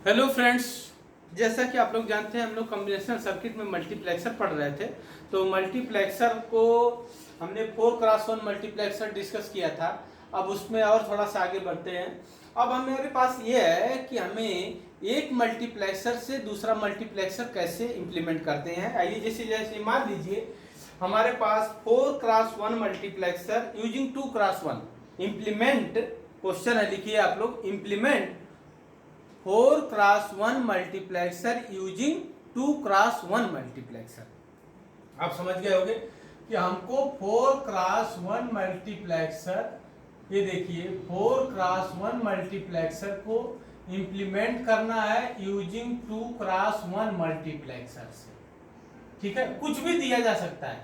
Hello friends, जैसा कि आप लोग जानते हैं हम लोग कॉम्बिनेशनल सर्किट में मल्टीप्लेक्सर पढ़ रहे थे। तो मल्टीप्लेक्सर को हमने 4x1 मल्टीप्लेक्सर डिस्कस किया था। अब उसमें और थोड़ा सा आगे बढ़ते हैं। अब हमारे पास ये है कि हमें एक मल्टीप्लेक्सर से दूसरा मल्टीप्लेक्सर कैसे इंप्लीमेंट करते हैं। आइए जैसे जैसे मान लीजिए हमारे पास 4x1 multiplexer using 2x1 implement, question है लिखिए आप लोग, implement 4x1 multiplexer using 2x1 multiplexer. आप समझ गए होंगे कि हमको 4x1 मल्टीप्लेक्सर, ये देखिए 4x1 मल्टीप्लेक्सर को इंप्लीमेंट करना है यूजिंग 2x1 मल्टीप्लेक्सर से। ठीक है, कुछ भी दिया जा सकता है,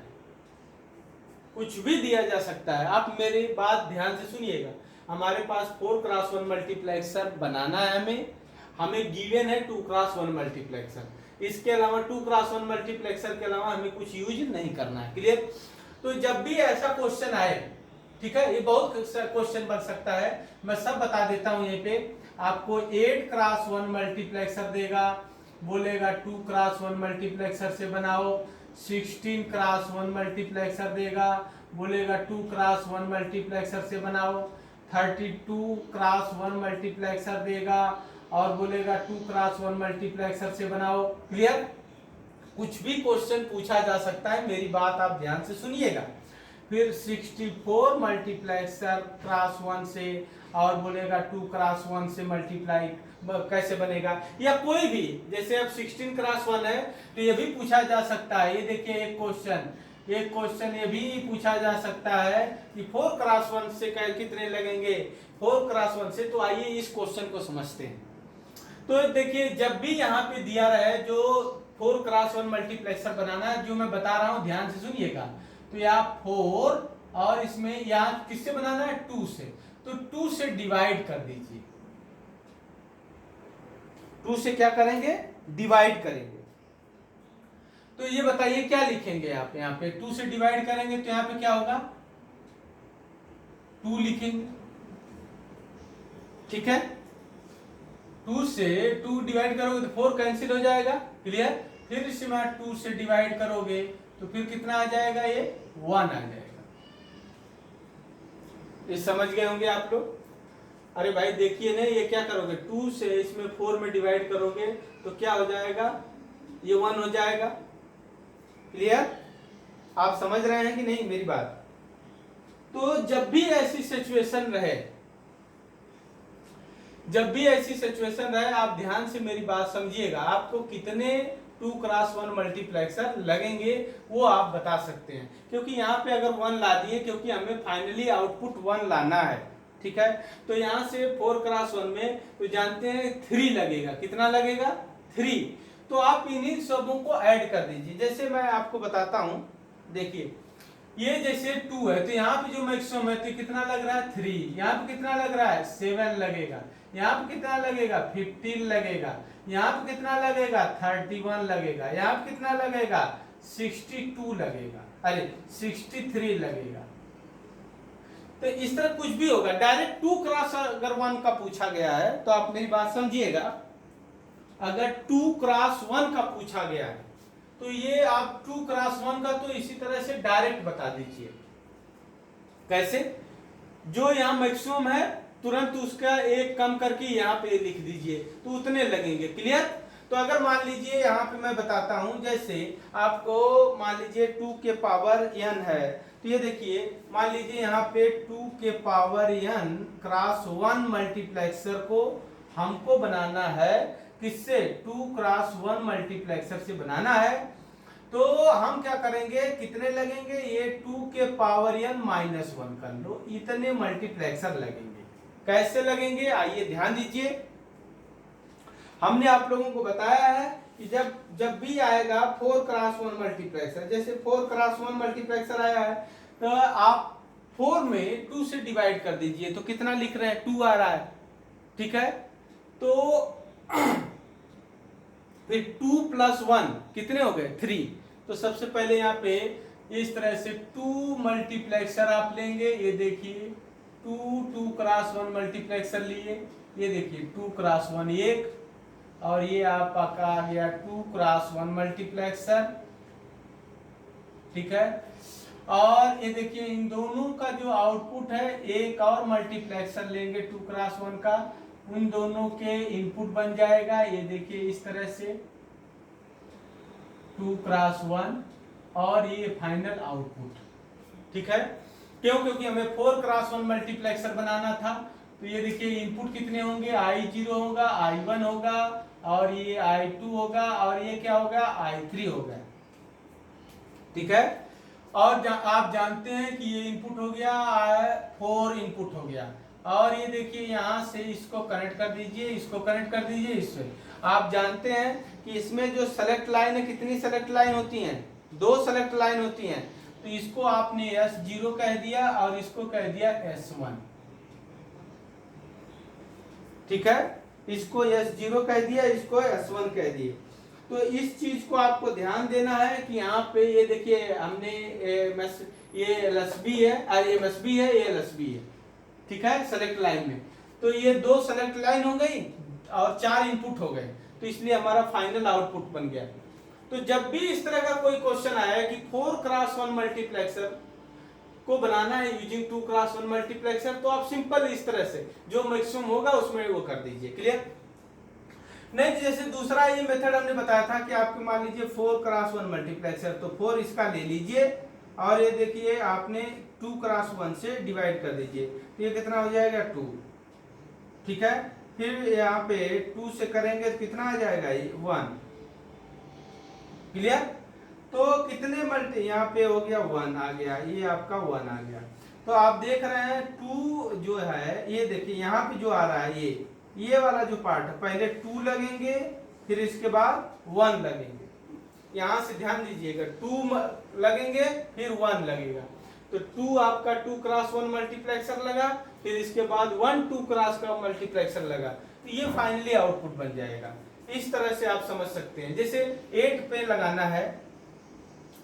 कुछ भी दिया जा सकता है। आप मेरी बात ध्यान से सुनिएगा। हमारे पास 4x1 मल्टीप्लेक्सर बनाना है, हमें गिवन है 2x1 मल्टीप्लेक्सर। इसके अलावा 2x1 मल्टीप्लेक्सर के अलावा हमें कुछ यूज नहीं करना है। क्लियर? तो जब भी ऐसा क्वेश्चन आए, ठीक है, ये बहुत क्वेश्चन बन सकता है, मैं सब बता देता हूं। यहीं पे आपको 8x1 मल्टीप्लेक्सर देगा, बोलेगा 2x1 मल्टीप्लेक्सर से बनाओ। 16x1 मल्टीप्लेक्सर देगा, बोलेगा 2x1 मल्टीप्लेक्सर से बनाओ। 32x1 मल्टीप्लेक्सर देगा और बोलेगा 2x1 मल्टीप्लेक्सर से बनाओ। क्लियर? कुछ भी क्वेश्चन पूछा जा सकता है, मेरी बात आप ध्यान से सुनिएगा। फिर 64 मल्टीप्लेक्सर x1 से और बोलेगा 2x1 से मल्टीप्लाई कैसे बनेगा, या कोई भी, जैसे अब 16x1 है तो ये भी पूछा जा सकता है। ये देखिए एक क्वेश्चन ये भी पूछा जा सकता है कि 4x1 से कितने लगेंगे 4x1 से। तो आइए इस क्वेश्चन को समझते हैं। तो देखिए जब भी यहाँ पे दिया रहे जो 4x1 मल्टीप्लेक्सर बनाना है, जो मैं बता रहा हूं ध्यान से सुनिएगा। तो यहाँ 4 और इसमें यहाँ किससे बनाना है, 2 से। तो 2 से डिवाइड कर दीजिए। 2 से क्या करेंगे, डिवाइड करेंगे। तो ये बताइए क्या लिखेंगे आप यहाँ पे। 2 से डिवाइड करेंगे तो यहाँ पे क्या होगा, 2 लिखेंगे। ठीक है, 2 से 2 डिवाइड करोगे तो 4 कैंसिल हो जाएगा। क्लियर? फिर इसमें 2 से डिवाइड करोगे तो फिर कितना आ जाएगा, ये 1 आ जाएगा। ये समझ गए होंगे आप लोग। अरे भाई देखिए ना, ये क्या करोगे, 2 से इसमें 4 में डिवाइड करोगे तो क्या हो जाएगा, ये 1 हो जाएगा। क्लियर? आप समझ रहे हैं कि नहीं मेरी बात? तो जब भी ऐसी सिचुएशन रहे, आप ध्यान से मेरी बात समझिएगा। आपको कितने 2x1 मल्टीप्लेक्सर लगेंगे वो आप बता सकते हैं, क्योंकि यहाँ पे अगर 1 ला दिए, क्योंकि हमें फाइनली आउटपुट 1 लाना है। ठीक है, तो यहाँ से 4x1 में तो जानते हैं 3 लगेगा। कितना लगेगा, 3। तो आप इन्हीं सबों को ऐड कर दीजिए। जैसे मैं आपको बताता हूं, देखिए ये जैसे 2 है तो यहाँ पे जो मैक्सिमम है तो कितना लग रहा है, 3। यहाँ पे कितना लग रहा है, 7 लगेगा। यहाँ पे कितना लगेगा, 15 लगेगा। यहाँ पे कितना लगेगा, 31 लगेगा। यहाँ पे कितना लगेगा, 62 लगेगा, अरे 63 लगेगा। तो इस तरह कुछ भी होगा। डायरेक्ट 2x1 का पूछा गया है तो आप मेरी बात समझिएगा। अगर 2x1 का पूछा गया है तो ये आप 2x1 का तो इसी तरह से डायरेक्ट बता दीजिए। कैसे, जो यहाँ मैक्सिमम है तुरंत उसका एक कम करके यहाँ पे लिख दीजिए तो उतने लगेंगे। क्लियर? तो अगर मान लीजिए यहाँ पे मैं बताता हूं, जैसे आपको मान लीजिए 2 के पावर n है, तो ये देखिए मान लीजिए यहाँ पे 2 के पावर n x1 मल्टीप्लेक्सर को हमको बनाना है। किससे, 2x1 मल्टीप्लेक्सर से बनाना है। तो हम क्या करेंगे, कितने लगेंगे, ये 2 के पावर n -1 कर लो, इतने मल्टीप्लेक्सर लगेंगे। कैसे लगेंगे, आइए ध्यान दीजिए। हमने आप लोगों को बताया है कि जब भी आएगा 4x1 मल्टीप्लेक्सर, जैसे 4x1 मल्टीप्लेक्सर आया है तो आप 4 में 2 से डिवाइड कर दीजिए। तो कितना लिख रहे हैं, 2 आ रहा है। ठीक है, तो फिर 2 + 1 कितने हो गए, 3। तो सबसे पहले यहाँ पे इस तरह से 2 मल्टीप्लेक्सर आप लेंगे। ये देखिए 2 2x1 मल्टीप्लेक्सर लिए, ये देखिए 2x1 1, और ये आपका आ गया 2x1 मल्टीप्लेक्सर, ठीक है। और ये देखिए इन दोनों का जो आउटपुट है, एक और मल्टीप्लेक्सर लेंगे 2x1 का, उन दोनों के इनपुट बन जाएगा, ये देखिए इस तरह से 2x1 और ये फाइनल आउटपुट, ठीक है। क्यों? क्योंकि हमें 4x1 मल्टीप्लेक्सर बनाना था। तो ये देखिए इनपुट कितने होंगे, I0 होगा, I1 होगा, और ये I2 होगा, और ये क्या होगा, I3 होगा, ठीक है। और आप जानते हैं कि ये इनपुट हो गया, 4 इनपुट हो गया। और ये देखिए यहाँ से इसको कनेक्ट कर दीजिए, इसको कनेक्ट कर दीजिए इससे। आप जानते हैं कि इसमें जो सेलेक्ट लाइन है, कितनी सेलेक्ट लाइन होती हैं, 2 सेलेक्ट लाइन होती हैं। तो इसको आपने S0 कह दिया और इसको कह दिया S1, ठीक है। इसको S0 कह दिया, इसको S1 कह दिए। तो इस चीज को आपको ध्यान देना है कि यहाँ पे ये देखिए हमने ये LSB है और ये MSB है, ये LSB है, ठीक है, सेलेक्ट लाइन में। तो ये 2 सेलेक्ट लाइन हो गई और 4 इनपुट हो गए, तो इसलिए हमारा फाइनल आउटपुट बन गया। तो जब भी इस तरह का कोई क्वेश्चन आया कि 4x1 मल्टीप्लेक्सर को बनाना है यूजिंग 2x1 मल्टीप्लेक्सर, तो आप सिंपल इस तरह से जो मैक्सिमम होगा उसमें वो कर दीजिए। क्लियर? नहीं, जैसे दूसरा ये मेथड हमने बताया था कि आपके मान लीजिए 4x1 मल्टीप्लेक्सर, तो 4 इसका ले लीजिए और ये देखिए आपने 2x1 से डिवाइड कर दीजिए, तो ये कितना हो जाएगा 2, ठीक है। फिर यहाँ पे 2 से करेंगे तो कितना आ जाएगा, 1। क्लियर? तो कितने मल्टी, यहाँ पे हो गया 1 आ गया, ये आपका 1 आ गया। तो आप देख रहे हैं 2 जो है, ये देखिए यहाँ पे जो आ रहा है, ये वाला जो पार्ट है, पहले 2 लगेंगे, फिर इसके बाद 1 लगेंगे। यहां से ध्यान दीजिएगा, 2 लगेंगे फिर 1 लगेगा। तो 2 आपका 2x1 मल्टीप्लेक्सर लगा, फिर इसके बाद 1 2x का मल्टीप्लेक्सर लगा, तो ये फाइनली आउटपुट बन जाएगा। इस तरह से आप समझ सकते हैं। जैसे 8 पे लगाना है,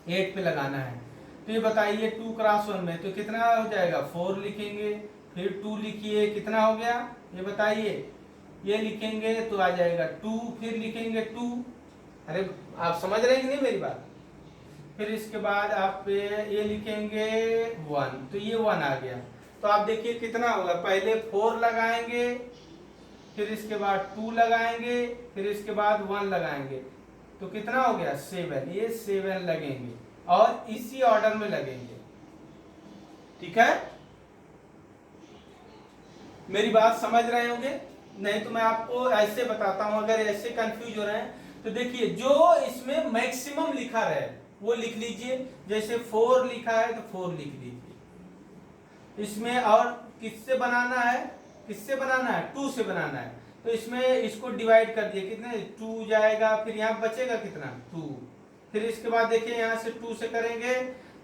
8 पे लगाना है, तो ये बताइए 2x1 में तो कितना हो जाएगा, 4 लिखेंगे, फिर 2 लिखिए, कितना हो गया ये बताइए, ये लिखेंगे तो आ जाएगा 2, फिर लिखेंगे 2। अरे आप समझ रहे हैं कि नहीं मेरी बात? फिर इसके बाद आप ये लिखेंगे 1, तो ये 1 आ गया। तो आप देखिए कितना होगा, पहले 4 लगाएंगे, फिर इसके बाद 2 लगाएंगे, फिर इसके बाद 1 लगाएंगे, तो कितना हो गया 7। ये 7 लगेंगे और इसी ऑर्डर में लगेंगे, ठीक है। मेरी बात समझ रहे होंगे? नहीं तो मैं आपको ऐसे बताता हूं, अगर ऐसे कंफ्यूज हो रहे हैं तो देखिए जो इसमें मैक्सिमम लिखा रहे वो लिख लीजिए। जैसे 4 लिखा है तो 4 लिख लीजिए इसमें। और किससे बनाना है, किससे बनाना है, 2 से बनाना है, तो इसमें इसको डिवाइड कर दिए, कितने 2 जाएगा, फिर यहाँ बचेगा कितना 2, फिर इसके बाद देखिए यहाँ से 2 से करेंगे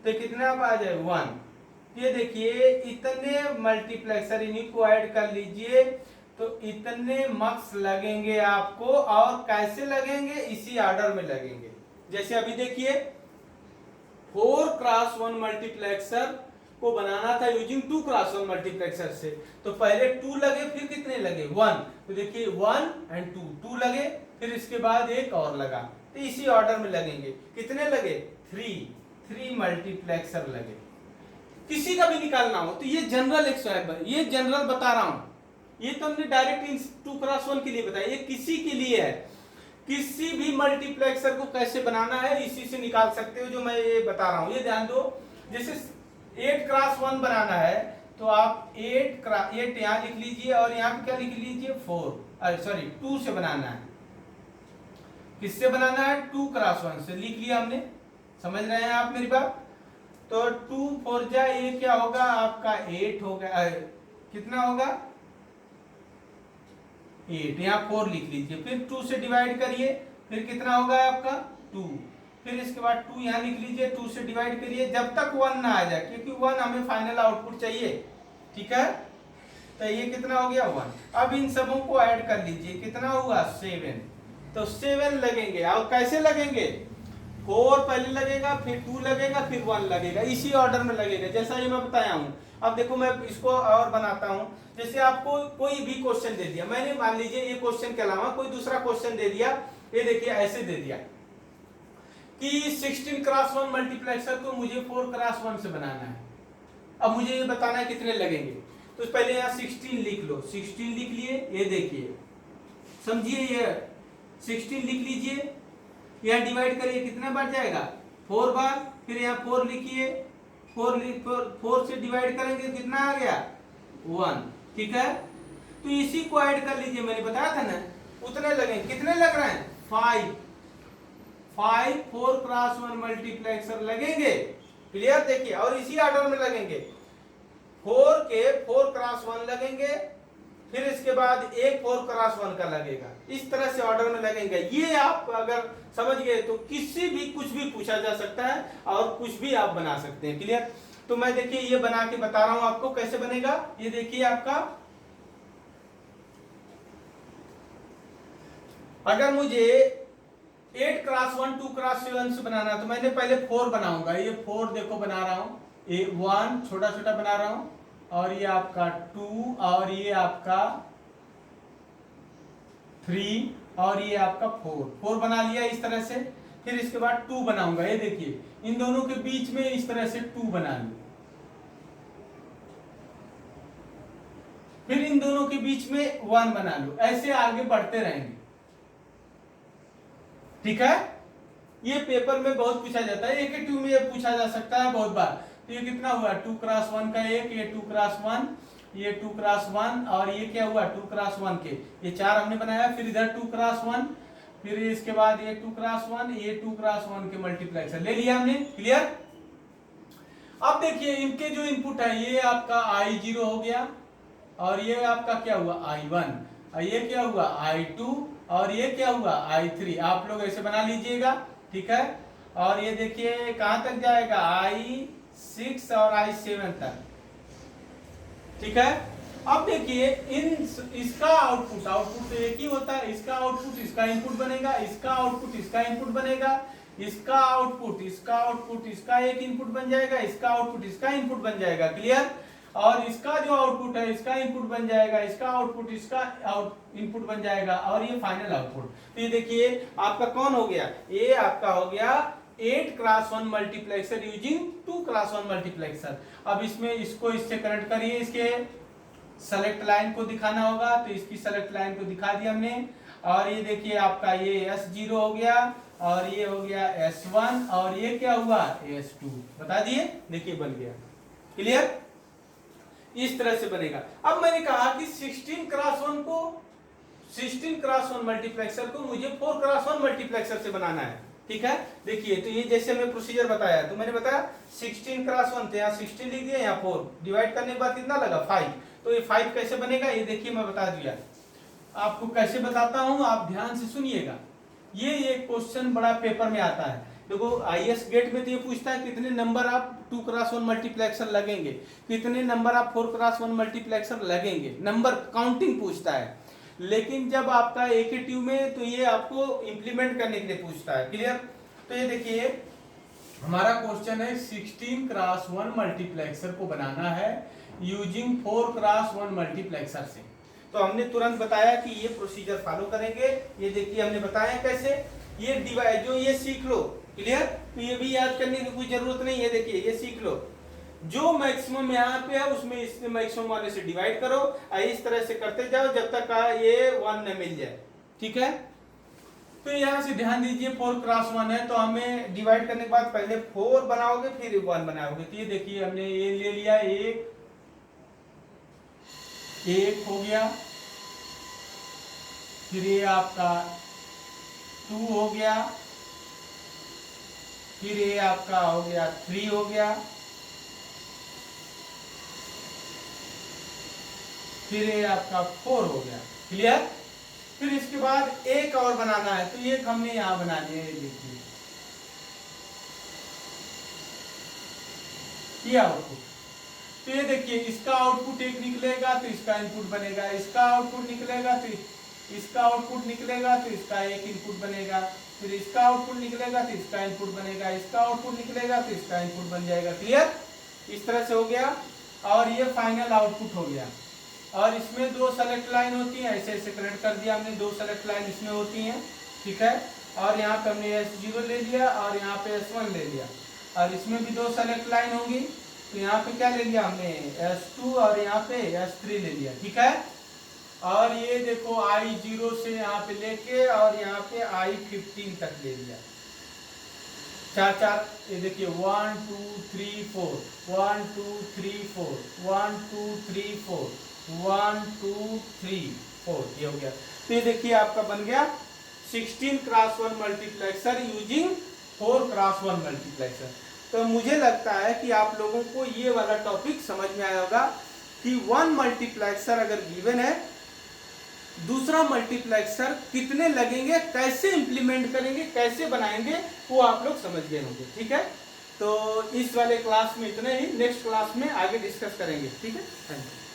तो कितना आ जाए 1। ये देखिए इतने मल्टीप्लेक्सर, इन्हीं को ऐड कर लीजिए, तो इतने मार्क्स लगेंगे आपको। और कैसे लगेंगे, इसी ऑर्डर में लगेंगे। जैसे अभी देखिए 4x1 मल्टीप्लेक्सर को बनाना था यूजिंग 2x1 मल्टीप्लेक्सर से, तो पहले 2 लगे, फिर कितने लगे 1, तो देखिए 1 और 2 लगे, फिर इसके बाद एक और लगा, तो इसी ऑर्डर में लगेंगे। कितने लगे 3 मल्टीप्लेक्सर लगे। किसी का भी निकालना हो तो ये जनरल ये जनरल बता रहा हूं, ये तो हमने डायरेक्ट 2x1 के लिए बताया, ये किसी के लिए है। किसी भी मल्टीप्लेक्सर को कैसे बनाना है इसी से निकाल सकते हो, जो मैं ये बता रहा हूं। ये ध्यान दो, जैसे 8x1 बनाना है तो आप 8 यहां लिख लीजिए और यहां पे क्या लिख लीजिए 2 से बनाना है। किससे बनाना है, 2x1 से लिख लिया हमने। समझ रहे हैं आप मेरी बात? तो 2 4 जा, ये क्या होगा आपका 8 होगा, कितना होगा 8, यहाँ 4 लिख लीजिए, फिर 2 से डिवाइड करिए, फिर कितना होगा आपका 2, फिर इसके बाद 2 यहाँ लिख लीजिए, 2 से डिवाइड करिए जब तक 1 ना आ जाए, क्योंकि 1 हमें फाइनल आउटपुट चाहिए, ठीक है। तो ये कितना हो गया 1। अब इन सबों को ऐड कर लीजिए, कितना हुआ 7, तो 7 लगेंगे। और कैसे लगेंगे, 4 पहले लगेगा, फिर 2 लगेगा, फिर 1 लगेगा, इसी ऑर्डर में लगेगा जैसा ये मैं बताया हूं। अब देखो मैं इसको और बनाता हूं। जैसे आपको कोई भी क्वेश्चन दे दिया, मैंने मान लीजिए ये क्वेश्चन के अलावा कोई दूसरा क्वेश्चन दे दिया, ये देखिए ऐसे दे दिया कि 16 क्रॉस 1 मल्टीप्लेक्सर को मुझे 4 क्रॉस 1 से बनाना है। अब मुझे ये बताना है कितने लगेंगे, तो पहले यहाँ 16 लिख लो, 16 लिख लिए, ये देखिए समझिए, ये 16 लिख लीजिए, यहाँ डिवाइड करिए कितना बार जाएगा 4 बार, फिर यहाँ 4 लिखिए, 4 से डिवाइड करेंगे कितना आ गया 1, ठीक है। तो इसी को ऐड कर लीजिए, मैंने बताया था ना उतने लगेंगे, कितने लग रहे हैं 5 4 क्रॉस 1 मल्टीप्लेक्सर लगेंगे, क्लियर। देखिए और इसी ऑर्डर में लगेंगे, 4 के 4 क्रॉस 1 लगेंगे, फिर इसके बाद एक 4 क्रॉस 1 का लगेगा, इस तरह से ऑर्डर में लगेंगे। ये आप अगर समझ गए तो किसी भी कुछ भी पूछा जा सकता है और कुछ भी आप बना सकते हैं, क्लियर। तो मैं देखिए ये बना के बता रहा हूं आपको कैसे बनेगा। ये देखिए आपका, अगर मुझे 8 क्रॉस 1 2 क्रॉस 7 से बनाना तो मैंने पहले 4 बनाऊंगा, ये 4 देखो बना रहा हूं, ये 1 छोटा छोटा बना रहा हूं, और ये आपका 2, और ये आपका 3, और ये आपका 4 बना लिया इस तरह से। फिर इसके बाद 2 बनाऊंगा, ये देखिए इन दोनों के बीच में इस तरह से 2 बना लूं, फिर इन दोनों के बीच में 1 बना लूं, ऐसे आगे बढ़ते रहेंगे, ठीक है। ये पेपर में बहुत पूछा जाता है, एक 2 में ये पूछा जा सकता है बहुत बार। तो ये कितना हुआ 2 क्रॉस 1 का एक, ये 2 क्रॉस 1, ये 2 क्रॉस 1, और ये क्या हुआ 2 क्रॉस 1 के ये 4 हमने बनाया, फिर इधर 2 क्रॉस 1, फिर इसके बाद ये 2 क्रॉस 1, ये 2 क्रॉस 1 के मल्टीप्लेक्सर ले लिया हमने, क्लियर। अब देखिए इनके जो इनपुट है, ये आपका I0 हो गया, और ये आपका क्या हुआ I1, और ये क्या हुआ I2, और ये क्या हुआ I3। आप लोग ऐसे बना लीजिएगा, ठीक है। और ये देखिए कहां तक जाएगा I6 और I7 तक, ठीक है। अब देखिए इसका आउटपुट तो एक ही होता है, इसका आउटपुट इसका इनपुट बनेगा, इसका आउटपुट इसका इनपुट बनेगा, इसका आउटपुट इसका एक इनपुट बन जाएगा, इसका आउटपुट इसका इनपुट बन जाएगा, क्लियर। और इसका जो आउटपुट है इसका इनपुट बन जाएगा, इसका आउटपुट इसका इनपुट बन जाएगा, और ये फाइनल आउटपुट। तो ये देखिए आपका कौन हो गया, ये आपका हो गया 8 cross 1 multiplexer using 2 cross 1 multiplexer. अब इसमें इसको इससे कनेक्ट करिए, इसके सेलेक्ट लाइन को दिखाना होगा, तो इसकी सेलेक्ट लाइन को दिखा दिया हमने। और ये देखिए आपका ये S0 हो गया, और ये हो गया S1, और ये क्या हुआ S2, बता दिए, देखिए बन गया, क्लियर। इस तरह से बनेगा। अब मैंने कहा कि 16 क्रॉस 1 मल्टीप्लेक्सर को मुझे 4 क्रॉस 1 मल्टीप्लेक्सर से बनाना है, ठीक है। देखिए तो ये जैसे हमने प्रोसीजर बताया, तो मैंने बताया 16 क्रॉस 1 थे, यहाँ 16 लिख दिया, यहाँ 4 डिवाइड करने के बाद कितना लगा 5। तो ये 5 कैसे बनेगा, ये देखिए मैं बता दिया आपको, कैसे बताता हूं आप ध्यान से सुनिएगा। ये क्वेश्चन बड़ा पेपर में आता है, देखो IAS गेट में तो ये पूछता है कितने नंबर आप 2 क्रॉस 1 मल्टीप्लेक्सर लगेंगे, कितने नंबर आप 4 क्रॉस 1 मल्टीप्लेक्सर लगेंगे, नंबर काउंटिंग पूछता है। लेकिन जब आपका AKTU में तो ये आपको इंप्लीमेंट करने के लिए पूछता है, क्लियर। तो ये देखिए हमारा क्वेश्चन है 16 क्रॉस 1 मल्टीप्लेक्सर को बनाना है यूजिंग 4 क्रॉस 1 मल्टीप्लेक्सर से। तो हमने तुरंत बताया कि ये प्रोसीजर फॉलो करेंगे। ये देखिए हमने बताया कैसे, ये डिवाइड जो ये सीख लो, क्लियर। तो ये भी याद करने की कोई जरूरत नहीं है, देखिए ये सीख लो, जो मैक्सिमम यहाँ पे है उसमें इससे मैक्सिमम वाले से डिवाइड करो, इस तरह से करते जाओ जब तक ये 1 न मिल जाए, ठीक है। तो यहाँ से ध्यान दीजिए 4 क्रॉस 1 है, तो हमें डिवाइड करने के बाद पहले 4 बनाओगे फिर 1 बनाओगे। तो ये देखिए हमने ये ले लिया, एक हो गया, फिर ये आपका 2 हो गया, फिर ये आपका हो गया 3 हो गया, फिर ये आपका 4 हो गया, क्लियर। फिर इसके बाद एक और बनाना है, तो एक हमने यहां बना लिया, ये देखिए ये आउटपुट। तो ये देखिए इसका आउटपुट एक निकलेगा तो इसका इनपुट बनेगा, इसका आउटपुट निकलेगा तो इसका आउटपुट निकलेगा तो इसका एक इनपुट बनेगा, फिर इसका आउटपुट निकलेगा तो इसका इनपुट बनेगा, इसका आउटपुट निकलेगा तो इसका इनपुट बन जाएगा, क्लियर। इस तरह से हो गया। और ये फाइनल आउटपुट हो गया। और इसमें दो सेलेक्ट लाइन होती है, ऐसे ऐसे कनेक्ट कर दिया हमने, दो सेलेक्ट लाइन इसमें होती हैं, ठीक है। और यहाँ पे हमने S0 ले लिया और यहाँ पे S1 ले लिया, और इसमें भी दो सेलेक्ट लाइन होगी, तो यहाँ पे क्या ले लिया हमने S2 और यहाँ पे S3 ले लिया, ठीक है। और ये देखो I0 से यहाँ पे लेके और यहाँ पे I15 तक ले लिया, चार चार, ये देखिए 1 2 3 4, 1 2 3 4, 1 2 3 4, 1 2 3 4, ये हो गया। तो ये देखिए आपका बन गया 16x1 multiplexer using 4x1 multiplexer. तो मुझे लगता है कि आप लोगों को ये वाला टॉपिक समझ में आया होगा कि 1 मल्टीप्लेक्सर अगर गिवन है, दूसरा मल्टीप्लेक्सर कितने लगेंगे, कैसे इंप्लीमेंट करेंगे, कैसे बनाएंगे, वो आप लोग समझ गए होंगे, ठीक है। तो इस वाले क्लास में इतने ही, नेक्स्ट क्लास में आगे डिस्कस करेंगे, ठीक है। Thank you.